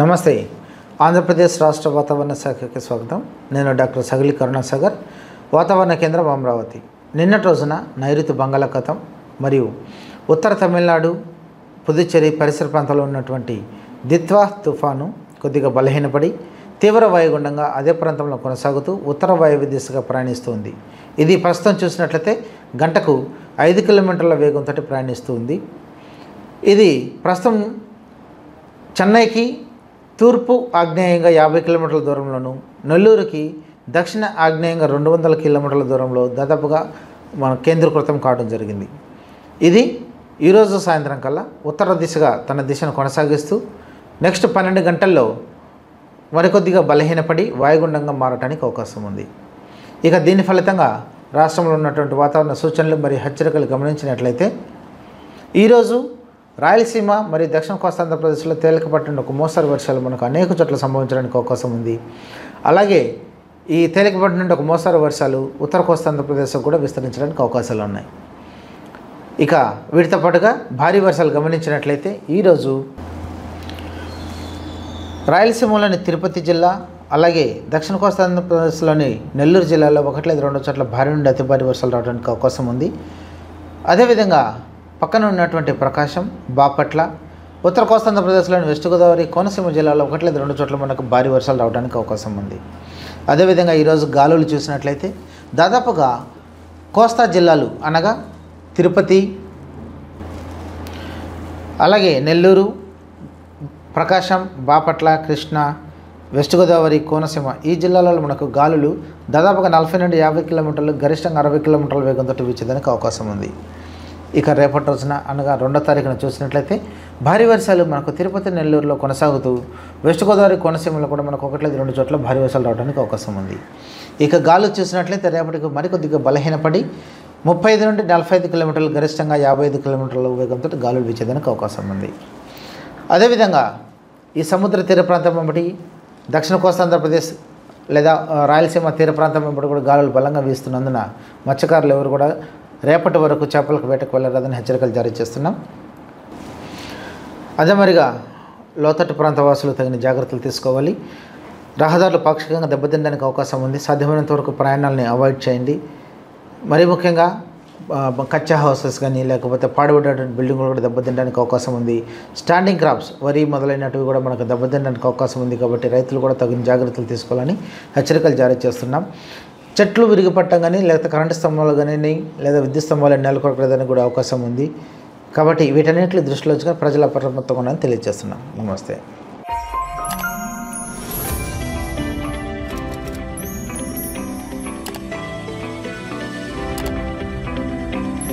నమస్తే. ఆంధ్రప్రదేశ్ రాష్ట్ర వాతావరణ శాఖకి స్వాగతం. నేను డాక్టర్ సగలి కరుణాసాగర్, వాతావరణ కేంద్రం అమరావతి. నిన్నటి రోజున నైరుతి బంగాళాఖాతం మరియు ఉత్తర తమిళనాడు, పుదుచ్చేరి పరిసర ప్రాంతాల్లో ఉన్నటువంటి దిత్వా తుఫాను కొద్దిగా బలహీనపడి తీవ్ర వాయుగుండంగా అదే ప్రాంతంలో కొనసాగుతూ ఉత్తర వాయువ్య దిశగా ప్రయాణిస్తుంది. ఇది ప్రస్తుతం చూసినట్లయితే గంటకు 5 కిలోమీటర్ల వేగంతో ప్రయాణిస్తుంది. ఇది ప్రస్తుతం చెన్నైకి తూర్పు ఆగ్నేయంగా 50 కిలోమీటర్ల దూరంలోను, నెల్లూరుకి దక్షిణ ఆగ్నేయంగా 200 కిలోమీటర్ల దూరంలో దాదాపుగా మన కేంద్రీకృతం కావడం జరిగింది. ఇది ఈరోజు సాయంత్రం కల్లా ఉత్తర దిశగా తన దిశను కొనసాగిస్తూ నెక్స్ట్ 12 గంటల్లో మరికొద్దిగా బలహీనపడి వాయుగుండంగా మారడానికి అవకాశం ఉంది. ఇక దీని ఫలితంగా రాష్ట్రంలో ఉన్నటువంటి వాతావరణ సూచనలు మరియు హెచ్చరికలు గమనించినట్లయితే ఈరోజు రాయలసీమ మరియు దక్షిణ కోస్తాంధ్రప్రదేశ్లో తేలికపాటి నుండి ఒక మోస్తరు వర్షాలు మనకు అనేక చోట్ల సంభవించడానికి అవకాశం ఉంది. అలాగే ఈ తేలికపాటి నుండి ఒక మోస్తరు వర్షాలు ఉత్తర కోస్తాంధ్రప్రదేశ్లో కూడా విస్తరించడానికి అవకాశాలు ఉన్నాయి. ఇక వీటితో పాటుగా భారీ వర్షాలు గమనించినట్లయితే ఈరోజు రాయలసీమలోని తిరుపతి జిల్లా, అలాగే దక్షిణ కోస్తాంధ్రప్రదేశ్లోని నెల్లూరు జిల్లాలో 1 లేదా 2 చోట్ల భారీ నుండి అతి భారీ వర్షాలు రావడానికి అవకాశం ఉంది. అదేవిధంగా పక్కన ఉన్నటువంటి ప్రకాశం, బాపట్ల, ఉత్తర కోస్తాంధ్రప్రదేశ్లోని వెస్ట్ గోదావరి, కోనసీమ జిల్లాలో 1 లేదా 2 చోట్ల మనకు భారీ వర్షాలు రావడానికి అవకాశం ఉంది. అదేవిధంగా ఈరోజు గాలులు చూసినట్లయితే దాదాపుగా కోస్తా జిల్లాలు అనగా తిరుపతి, అలాగే నెల్లూరు, ప్రకాశం, బాపట్ల, కృష్ణా, వెస్ట్ గోదావరి, కోనసీమ ఈ జిల్లాలలో మనకు గాలులు దాదాపుగా 40 నుండి 50 కిలోమీటర్లు, గరిష్టంగా 60 కిలోమీటర్ల వేగంతో వీచేదానికి అవకాశం ఉంది. ఇక రేపటి రోజున అనగా 2వ తారీఖున చూసినట్లయితే భారీ వర్షాలు మనకు తిరుపతి, నెల్లూరులో కొనసాగుతూ వెస్ట్ గోదావరి, కోనసీమలో కూడా మనకు 1 లేదా 2 చోట్ల భారీ వర్షాలు రావడానికి అవకాశం ఉంది. ఇక గాలు చూసినట్లయితే రేపటికి మరికొద్దిగా బలహీనపడి 35 నుండి 45 కిలోమీటర్లు, గరిష్టంగా 55 కిలోమీటర్ల వేగంతో గాలులు వీచేదానికి అవకాశం ఉంది. అదేవిధంగా ఈ సముద్ర తీర ప్రాంతం వెంబడి దక్షిణ కోస్తాంధ్రప్రదేశ్ లేదా రాయలసీమ తీర ప్రాంతం వెంబడి కూడా గాలులు బలంగా వీస్తున్నందున మత్స్యకారులు ఎవరు కూడా రేపటి వరకు చేపలకు వేటకు వెళ్ళరాదని హెచ్చరికలు జారీ చేస్తున్నాం. అదే మరిగా లోతట్టు ప్రాంత వాసులు తగిన జాగ్రత్తలు తీసుకోవాలి. రహదారులు పాక్షికంగా దెబ్బతినడానికి అవకాశం ఉంది. సాధ్యమైనంత వరకు ప్రయాణాలని అవాయిడ్ చేయండి. మరీ ముఖ్యంగా కచ్చా హౌసెస్ కానీ లేకపోతే పాడుబడినటువంటి బిల్డింగులు కూడా దెబ్బతినడానికి అవకాశం ఉంది. స్టాండింగ్ క్రాప్స్, వరి మొదలైనటివి కూడా మనకు దెబ్బతినడానికి అవకాశం ఉంది. కాబట్టి రైతులు కూడా తగిన జాగ్రత్తలు తీసుకోవాలని హెచ్చరికలు జారీ చేస్తున్నాం. చెట్లు విరిగిపట్టం కానీ లేకపోతే కరెంటు స్తంభాలు కానీ లేదా విద్యుత్ స్తంభాలు నెలకొల్పడానికి కూడా అవకాశం ఉంది. కాబట్టి వీటన్నిటిని దృష్టిలో ఉంచుకొని ప్రజల అప్రమత్తంగా ఉన్నారని తెలియజేస్తున్నాం. నమస్తే.